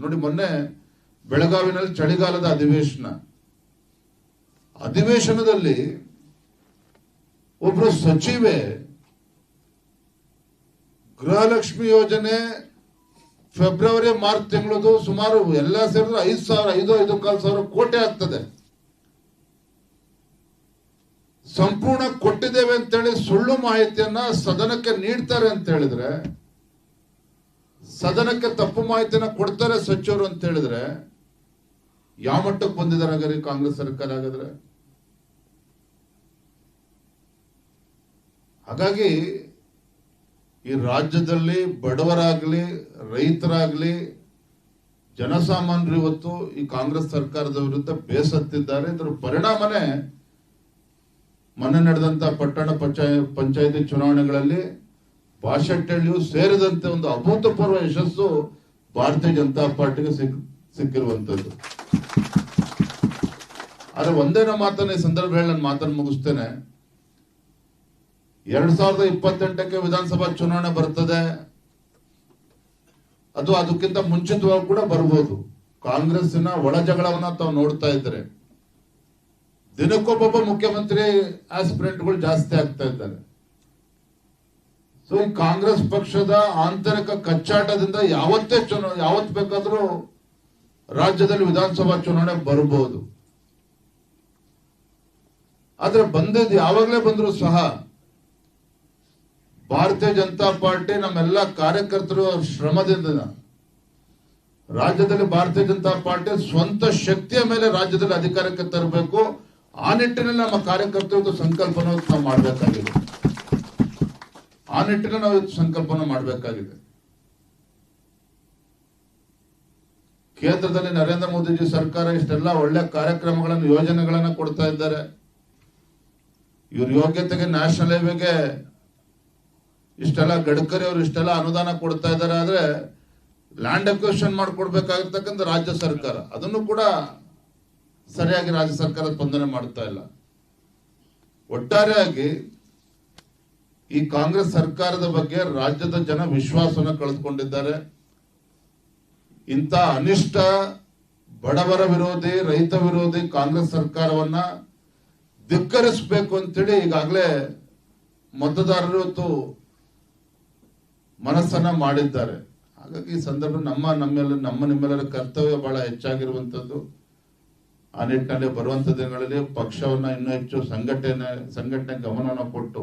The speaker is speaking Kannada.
ನೋಡಿ, ಮೊನ್ನೆ ಬೆಳಗಾವಿನಲ್ಲಿ ಚಳಿಗಾಲದ ಅಧಿವೇಶನದಲ್ಲಿ ಒಬ್ರು ಸಚಿವೆ ಗೃಹಲಕ್ಷ್ಮಿ ಯೋಜನೆ ಫೆಬ್ರವರಿ ಮಾರ್ಚ್ ತಿಂಗಳದು ಸುಮಾರು ಎಲ್ಲ ಸೇರಿದ್ರೆ 5,000 ಕೋಟಿ ಆಗ್ತದೆ, ಸಂಪೂರ್ಣ ಕೊಟ್ಟಿದ್ದೇವೆ ಅಂತೇಳಿ ಸುಳ್ಳು ಮಾಹಿತಿಯನ್ನ ಸದನಕ್ಕೆ ನೀಡ್ತಾರೆ ಅಂತ ಹೇಳಿದ್ರೆ, ಸದನಕ್ಕೆ ತಪ್ಪು ಮಾಹಿತಿಯನ್ನ ಕೊಡ್ತಾರೆ ಸಚಿವರು ಅಂತ ಹೇಳಿದ್ರೆ ಯಾವ ಮಟ್ಟಕ್ಕೆ ಬಂದಿದ್ದಾರೆ ಹಾಗಾದ್ರೆ ಕಾಂಗ್ರೆಸ್ ಸರ್ಕಾರ? ಹಾಗಾಗಿ ಈ ರಾಜ್ಯದಲ್ಲಿ ಬಡವರಾಗ್ಲಿ ರೈತರಾಗ್ಲಿ ಜನಸಾಮಾನ್ಯರು ಇವತ್ತು ಈ ಕಾಂಗ್ರೆಸ್ ಸರ್ಕಾರದ ವಿರುದ್ಧ ಬೇಸತ್ತಿದ್ದಾರೆ. ಇದರ ಪರಿಣಾಮನೇ ಮೊನ್ನೆ ನಡೆದಂತ ಪಟ್ಟಣ ಪಂಚಾಯತಿ ಚುನಾವಣೆಗಳಲ್ಲಿ ಬಾಶೆಟ್ಟಳ್ಳಿಯು ಸೇರಿದಂತೆ ಒಂದು ಅಭೂತಪೂರ್ವ ಯಶಸ್ಸು ಭಾರತೀಯ ಜನತಾ ಪಾರ್ಟಿಗೆ ಸಿಕ್ಕಿರುವಂತದ್ದು. ಆದ್ರೆ ಒಂದೇ ಮಾತನ್ನ ಈ ಸಂದರ್ಭದಲ್ಲಿ ನಾನು ಮಾತನ್ನು ಮುಗಿಸ್ತೇನೆ. 2028ಕ್ಕೆ ವಿಧಾನಸಭಾ ಚುನಾವಣೆ ಬರ್ತದೆ, ಅದಕ್ಕಿಂತ ಮುಂಚಿತವಾಗಿ ಕೂಡ ಬರ್ಬೋದು. ಕಾಂಗ್ರೆಸ್ಸಿನ ಒಳ ಜಗಳವನ್ನ ತಾವು ನೋಡ್ತಾ ಇದ್ದಾರೆ. ದಿನಕ್ಕೊಬ್ಬೊಬ್ಬ ಮುಖ್ಯಮಂತ್ರಿ ಆಸ್ಪಿರೆಂಟ್ಗಳು ಜಾಸ್ತಿ ಆಗ್ತಾ ಇದ್ದಾರೆ. ಸೊ ಈ ಕಾಂಗ್ರೆಸ್ ಪಕ್ಷದ ಆಂತರಿಕ ಕಚ್ಚಾಟದಿಂದ ಯಾವತ್ ಬೇಕಾದ್ರೂ ರಾಜ್ಯದಲ್ಲಿ ವಿಧಾನಸಭಾ ಚುನಾವಣೆ ಬರಬಹುದು. ಆದ್ರೆ ಬಂದಿದ್ದು ಯಾವಾಗಲೇ ಬಂದ್ರು ಸಹ ಭಾರತೀಯ ಜನತಾ ಪಾರ್ಟಿ ನಮ್ಮೆಲ್ಲ ಕಾರ್ಯಕರ್ತರು ಶ್ರಮದಿಂದ ರಾಜ್ಯದಲ್ಲಿ ಭಾರತೀಯ ಜನತಾ ಪಾರ್ಟಿ ಸ್ವಂತ ಶಕ್ತಿಯ ಮೇಲೆ ರಾಜ್ಯದಲ್ಲಿ ಅಧಿಕಾರಕ್ಕೆ ತರಬೇಕು. ಆ ನಿಟ್ಟಿನಲ್ಲಿ ನಮ್ಮ ಕಾರ್ಯಕರ್ತರು ಸಂಕಲ್ಪನ ನಾವು ಮಾಡಬೇಕಾಗಿದೆ. ಕೇಂದ್ರದಲ್ಲಿ ನರೇಂದ್ರ ಮೋದಿಜಿ ಸರ್ಕಾರ ಇಷ್ಟೆಲ್ಲ ಒಳ್ಳೆ ಕಾರ್ಯಕ್ರಮಗಳನ್ನು ಯೋಜನೆಗಳನ್ನ ಕೊಡ್ತಾ ಇದ್ದಾರೆ. ಇವ್ರ ಯೋಗ್ಯತೆಗೆ ನ್ಯಾಷನಲ್ ಹೈವೇಗೆ ಇಷ್ಟೆಲ್ಲ ಗಡ್ಕರಿ ಅವರು ಇಷ್ಟೆಲ್ಲ ಅನುದಾನ ಕೊಡ್ತಾ ಇದ್ದಾರೆ. ಆದ್ರೆ ಲ್ಯಾಂಡ್ ಅಕ್ವಿಸಿಷನ್ ಮಾಡಿಕೊಡ್ಬೇಕಾಗಿರ್ತಕ್ಕಂಥ ರಾಜ್ಯ ಸರ್ಕಾರ ಅದನ್ನು ಕೂಡ ಸರಿಯಾಗಿ ರಾಜ್ಯ ಸರ್ಕಾರ ಸ್ಪಂದನೆ ಮಾಡ್ತಾ ಇಲ್ಲ. ಒಟ್ಟಾರೆಯಾಗಿ ಈ ಕಾಂಗ್ರೆಸ್ ಸರ್ಕಾರದ ಬಗ್ಗೆ ರಾಜ್ಯದ ಜನ ವಿಶ್ವಾಸವನ್ನು ಕಳೆದುಕೊಂಡಿದ್ದಾರೆ. ಇಂಥ ಅನಿಷ್ಟ ಬಡವರ ವಿರೋಧಿ ರೈತ ವಿರೋಧಿ ಕಾಂಗ್ರೆಸ್ ಸರ್ಕಾರವನ್ನ ಧಿಕ್ಕರಿಸಬೇಕು ಅಂತೇಳಿ ಈಗಾಗಲೇ ಮತದಾರರು ಇವತ್ತು ಮನಸ್ಸನ್ನ ಮಾಡಿದ್ದಾರೆ. ಹಾಗಾಗಿ ಈ ಸಂದರ್ಭ ನಿಮ್ಮೆಲ್ಲರ ಕರ್ತವ್ಯ ಬಹಳ ಹೆಚ್ಚಾಗಿರುವಂತದ್ದು. ಆ ನಿಟ್ಟಿನಲ್ಲಿ ಬರುವಂತ ದಿನಗಳಲ್ಲಿ ಪಕ್ಷವನ್ನ ಇನ್ನೂ ಹೆಚ್ಚು ಸಂಘಟನೆ ಗಮನವನ್ನು ಕೊಟ್ಟು